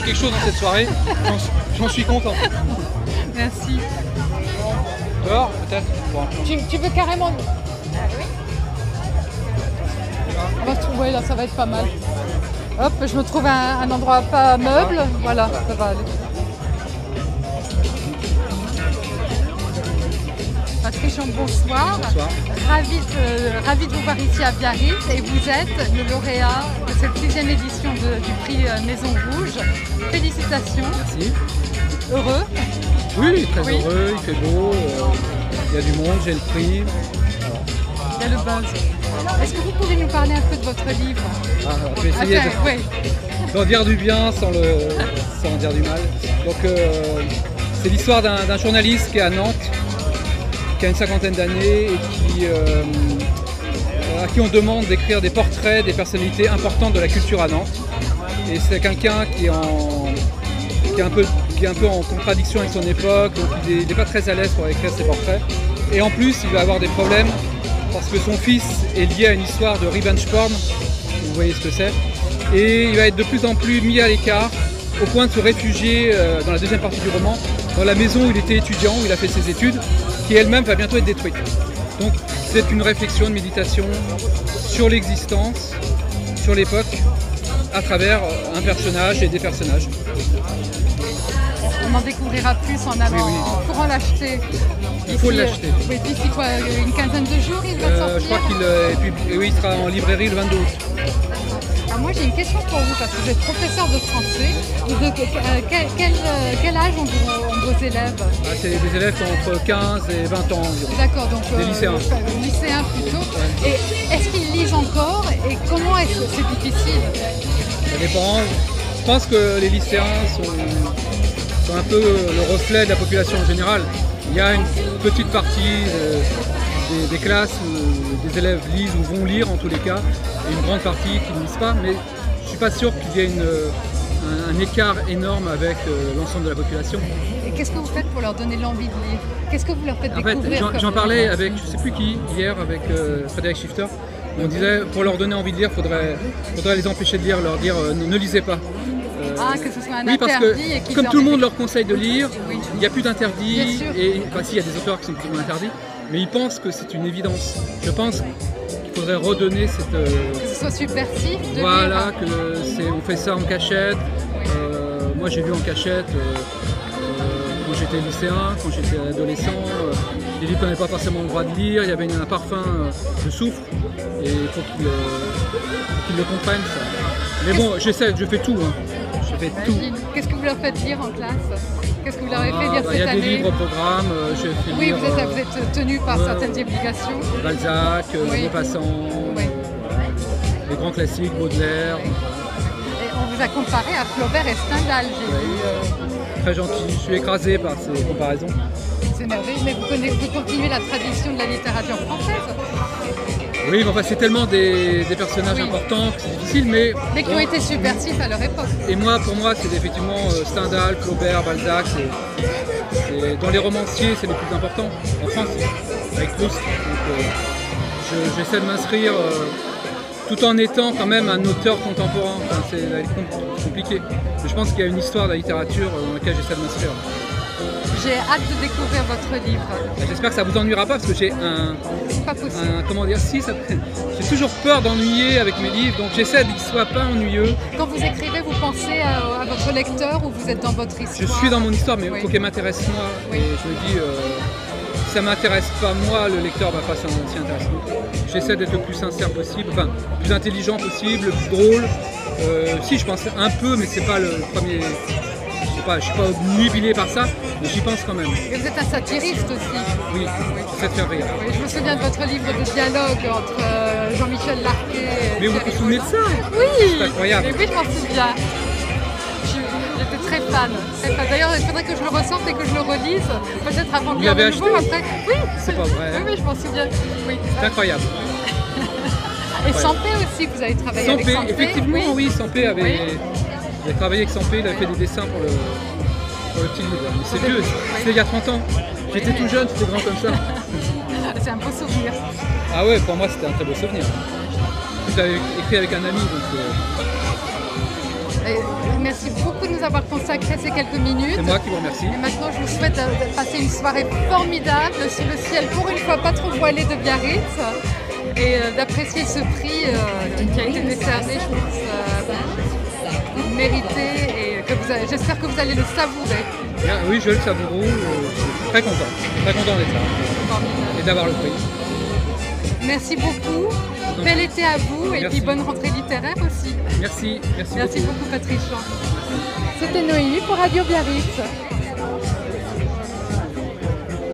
à quelque chose dans cette soirée. J'en suis content. Merci. Dehors, peut-être bon. Tu veux carrément... On va se trouver là, ça va être pas mal. Hop, je me trouve un endroit pas meuble. Voilà, ça va aller. Patrick Champ, bonsoir. Bonsoir. Ravi de vous voir ici à Biarritz. Et vous êtes le lauréat de cette 6e édition du prix Maison Rouge. Félicitations. Merci. Heureux? Oui, très heureux, il fait beau, il y a du monde, j'ai le prix. Il y a le buzz. Est-ce que vous pouvez nous parler un peu de votre livre? Je vais essayer d'en dire du bien sans en dire du mal. Donc c'est l'histoire d'un journaliste qui est à Nantes, qui a une 50aine d'années et à qui on demande d'écrire des portraits des personnalités importantes de la culture à Nantes. Et c'est quelqu'un qui est un peu en contradiction avec son époque, donc il n'est pas très à l'aise pour écrire ses portraits. Et en plus, il va avoir des problèmes parce que son fils est lié à une histoire de revenge porn, vous voyez ce que c'est, et il va être de plus en plus mis à l'écart, au point de se réfugier dans la deuxième partie du roman, dans la maison où il était étudiant, où il a fait ses études, qui elle-même va bientôt être détruite. Donc c'est une réflexion, une méditation sur l'existence, sur l'époque, à travers un personnage et des personnages. On en découvrira plus en avant, en courant l'acheter. Il faut l'acheter. Oui, d'ici quoi, une quinzaine de jours il va sortir? Je crois qu'il sera en librairie le 22 août. Alors moi j'ai une question pour vous, parce que vous êtes professeur de français. Quel âge ont vos élèves? C'est des élèves entre 15 et 20 ans environ. D'accord, donc des lycéens. Lycéens plutôt. Ouais. Et est-ce qu'ils lisent encore et comment est-ce que c'est difficile? Ça dépend. Je pense que les lycéens sont un peu le reflet de la population en général. Il y a une petite partie des classes où des élèves lisent ou vont lire en tous les cas, et une grande partie qui ne lisent pas, mais je ne suis pas sûr qu'il y ait un écart énorme avec l'ensemble de la population. Et qu'est-ce que vous faites pour leur donner l'envie de lire? Qu'est-ce que vous leur faites découvrir? En fait, j'en parlais avec, je ne sais plus qui, hier, avec Frédéric Schifter. On disait, pour leur donner envie de lire, il faudrait les empêcher de lire, leur dire ne lisez pas. Que ce soit un oui, parce interdit que et qu'ils comme tout le monde leur conseille de lire, il n'y a plus d'interdit. Et enfin, si, il y a des auteurs qui sont plus ou moins interdits, mais ils pensent que c'est une évidence. Je pense qu'il faudrait redonner cette... que ce soit subversif de voilà, lire. on fait ça en cachette. Moi j'ai lu en cachette quand j'étais lycéen, quand j'étais adolescent. Les livres qu'on n'avait pas forcément le droit de lire, il y avait un parfum de soufre, et il faut qu'ils le comprennent ça. Mais bon, je fais tout. Je fais tout. Qu'est-ce que vous leur faites lire en classe? Qu'est-ce que vous leur avez fait lire cette année? Il y a des livres au programme, je fais lire... vous êtes tenu par certaines obligations. Balzac, Maupassant, les grands classiques, Baudelaire. Et on vous a comparé à Flaubert et Stendhal, j'ai vu. Très gentil, je suis écrasé par ces comparaisons. C'est merveilleux, mais vous continuez la tradition de la littérature française. Oui, mais enfin, c'est tellement des personnages importants que c'est difficile, mais qui ont été subversifs à leur époque. Et pour moi, c'est effectivement Stendhal, Flaubert, Balzac. Dans les romanciers, c'est les plus importants en France, avec Proust. Donc, j'essaie de m'inscrire tout en étant quand même un auteur contemporain. Enfin, c'est compliqué. Mais je pense qu'il y a une histoire de la littérature dans laquelle j'essaie de m'inscrire. J'ai hâte de découvrir votre livre. J'espère que ça vous ennuiera pas, parce que j'ai j'ai toujours peur d'ennuyer avec mes livres, donc j'essaie qu'ils ne soient pas ennuyeux. Quand vous écrivez, vous pensez à votre lecteur ou vous êtes dans votre histoire? Je suis dans mon histoire, mais il faut qu'elle m'intéresse moi. Et je me dis, si ça ne m'intéresse pas moi, le lecteur ne va pas s'y intéresser. J'essaie d'être le plus sincère possible, enfin, le plus intelligent possible, le plus drôle. Si, je pense un peu, mais c'est pas le premier... Je ne suis pas obnubilé par ça, mais j'y pense quand même. Et vous êtes un satiriste aussi. Oui, j'essaie de faire rire. Oui, je me souviens de votre livre de dialogue entre Jean-Michel Larquet et... Mais vous vous souvenez de ça? Oui. C'est incroyable. Et oui, je m'en souviens. J'étais très fan. D'ailleurs, il faudrait que je le ressorte et que je le relise, peut-être avant de lire le nouveau après. Oui, c'est pas vrai. Oui, je m'en souviens. Oui. C'est incroyable. Et Sampé aussi, vous avez travaillé avec Sampé. Effectivement, oui, Sampé avait... J'ai travaillé avec Sampé, il avait fait des dessins pour le petit livre. Mais c'est vieux, c'était il y a 30 ans. J'étais tout jeune, c'était grand comme ça. C'est un beau souvenir. Ah ouais, pour moi c'était un très beau souvenir. J'avais écrit avec un ami, donc... remercie beaucoup de nous avoir consacré ces quelques minutes. C'est moi qui vous remercie. Et maintenant, je vous souhaite de passer une soirée formidable sous le ciel, pour une fois pas trop voilé de Biarritz, et d'apprécier ce prix qui a été décerné, je pense, mérité, et j'espère que vous allez le savourer. Bien, oui, je le savoure. Je suis très content d'être là et d'avoir le prix. Merci beaucoup. Bel été à vous et puis bonne rentrée littéraire aussi. Merci beaucoup Patricia. C'était Noémie pour Radio Biarritz.